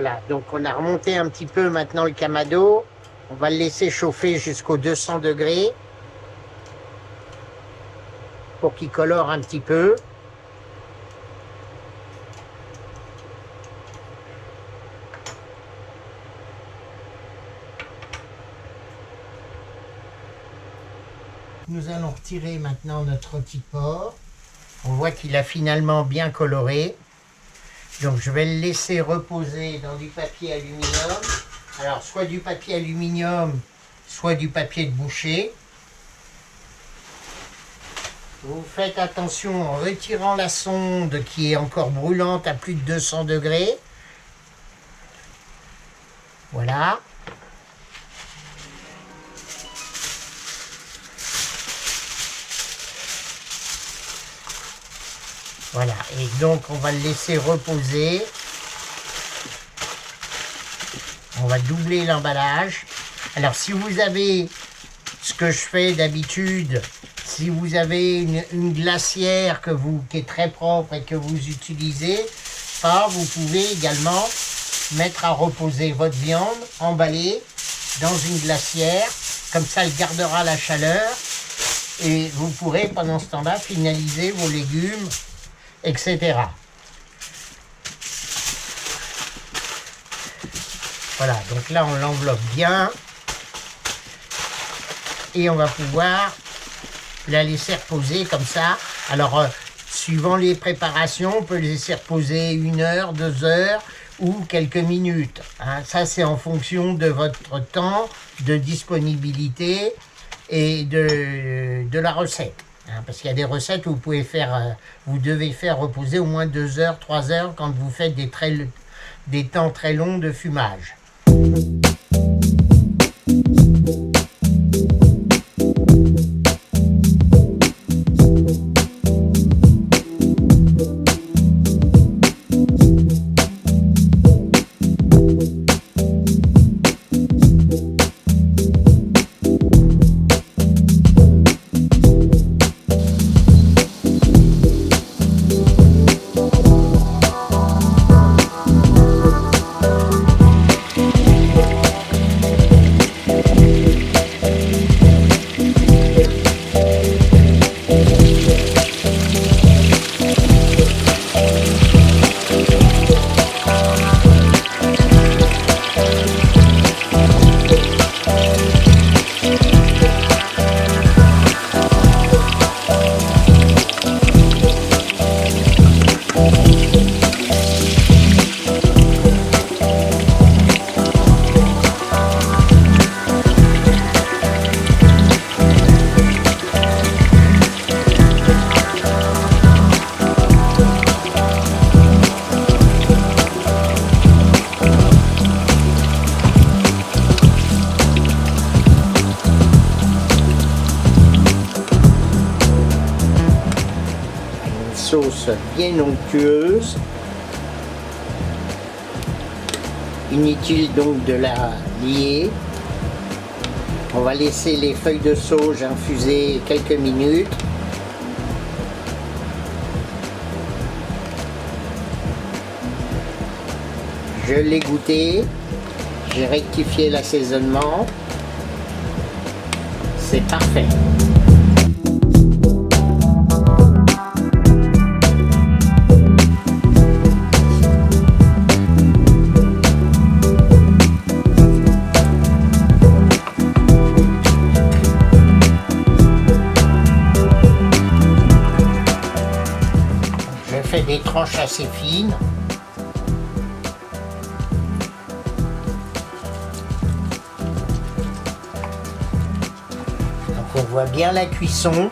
Voilà, donc on a remonté un petit peu maintenant le Kamado. On va le laisser chauffer jusqu'aux 200 degrés pour qu'il colore un petit peu. Nous allons retirer maintenant notre rôti de porc. On voit qu'il a finalement bien coloré. Donc je vais le laisser reposer dans du papier aluminium. Alors soit du papier aluminium, soit du papier de boucher. Vous faites attention en retirant la sonde qui est encore brûlante à plus de 200 degrés. Voilà. Voilà, et donc on va le laisser reposer. On va doubler l'emballage. Alors si vous avez ce que je fais d'habitude, si vous avez une glacière qui est très propre et que vous utilisez pas, vous pouvez également mettre à reposer votre viande emballée dans une glacière. Comme ça, elle gardera la chaleur et vous pourrez pendant ce temps-là finaliser vos légumes, etc. Voilà, donc là on l'enveloppe bien et on va pouvoir la laisser reposer comme ça. Alors, suivant les préparations, on peut les laisser reposer 1 heure, 2 heures ou quelques minutes. Hein. Ça, c'est en fonction de votre temps de disponibilité et de la recette. Hein, parce qu'il y a des recettes où vous devez faire reposer au moins 2 heures, 3 heures quand vous faites des temps très longs de fumage. Sauce bien onctueuse. Inutile donc de la lier. On va laisser les feuilles de sauge infuser quelques minutes. Je l'ai goûté. J'ai rectifié l'assaisonnement. C'est parfait. Je fais des tranches assez fines. Donc on voit bien la cuisson.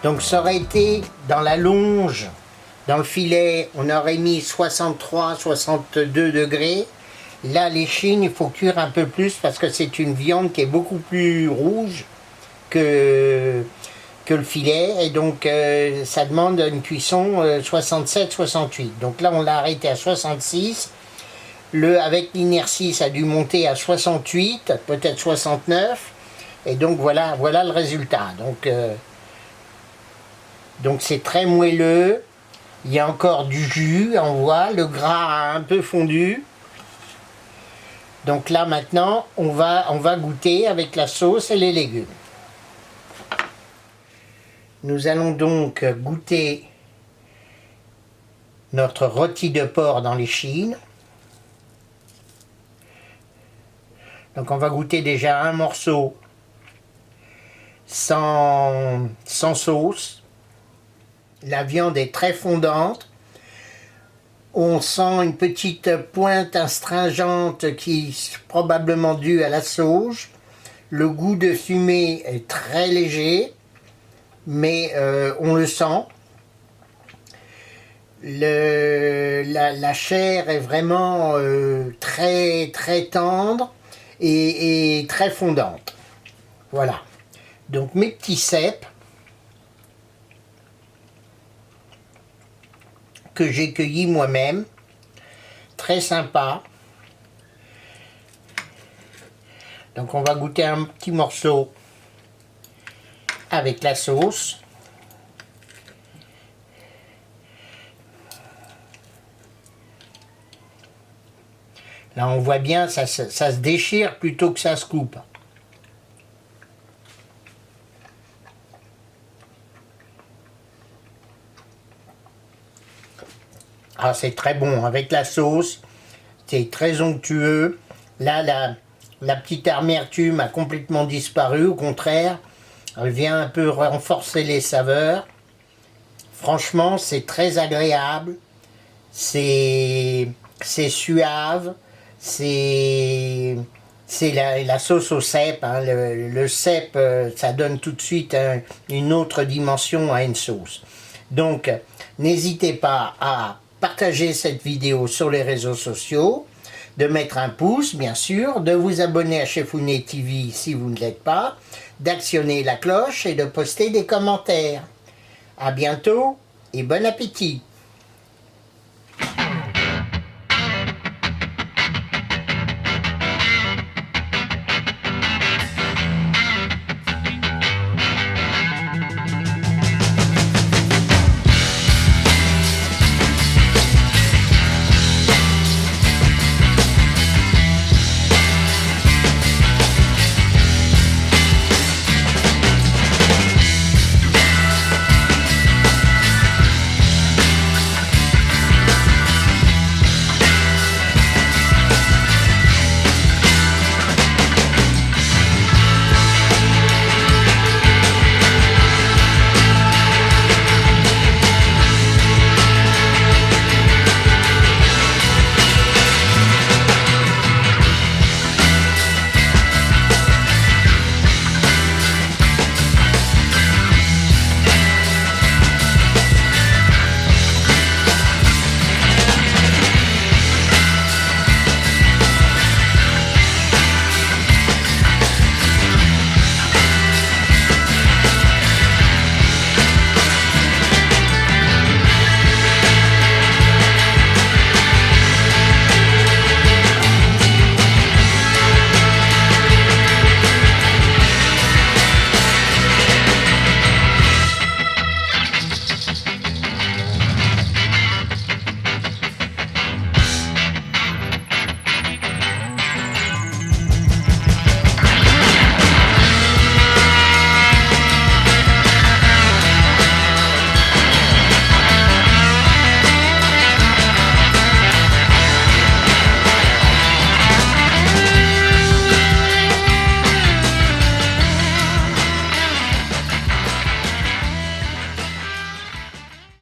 Donc ça aurait été dans la longe, dans le filet, on aurait mis 63-62 degrés. Là, l'échine, il faut cuire un peu plus parce que c'est une viande qui est beaucoup plus rouge que le filet. Et donc, ça demande une cuisson 67-68. Donc là, on l'a arrêté à 66. Avec l'inertie, ça a dû monter à 68, peut-être 69. Et donc, voilà le résultat. Donc c'est très moelleux. Il y a encore du jus, on voit. Le gras a un peu fondu. Donc là maintenant, on va goûter avec la sauce et les légumes. Nous allons donc goûter notre rôti de porc dans l'échine. Donc on va goûter déjà un morceau sans sauce. La viande est très fondante. On sent une petite pointe astringente qui est probablement due à la sauge. Le goût de fumée est très léger, mais on le sent. La chair est vraiment très très tendre et très fondante. Voilà. Donc mes petits cèpes que j'ai cueillis moi-même, très sympa. Donc on va goûter un petit morceau avec la sauce. Là on voit bien, ça se déchire plutôt que ça se coupe. Ah, c'est très bon, avec la sauce, c'est très onctueux. Là, la petite amertume a complètement disparu, au contraire, elle vient un peu renforcer les saveurs. Franchement, c'est très agréable, c'est suave, c'est la sauce au cèpe, hein. Le cèpe, ça donne tout de suite une autre dimension à une sauce. Donc, n'hésitez pas à partager cette vidéo sur les réseaux sociaux, de mettre un pouce bien sûr, de vous abonner à Chefounet TV si vous ne l'êtes pas, d'actionner la cloche et de poster des commentaires. À bientôt et bon appétit!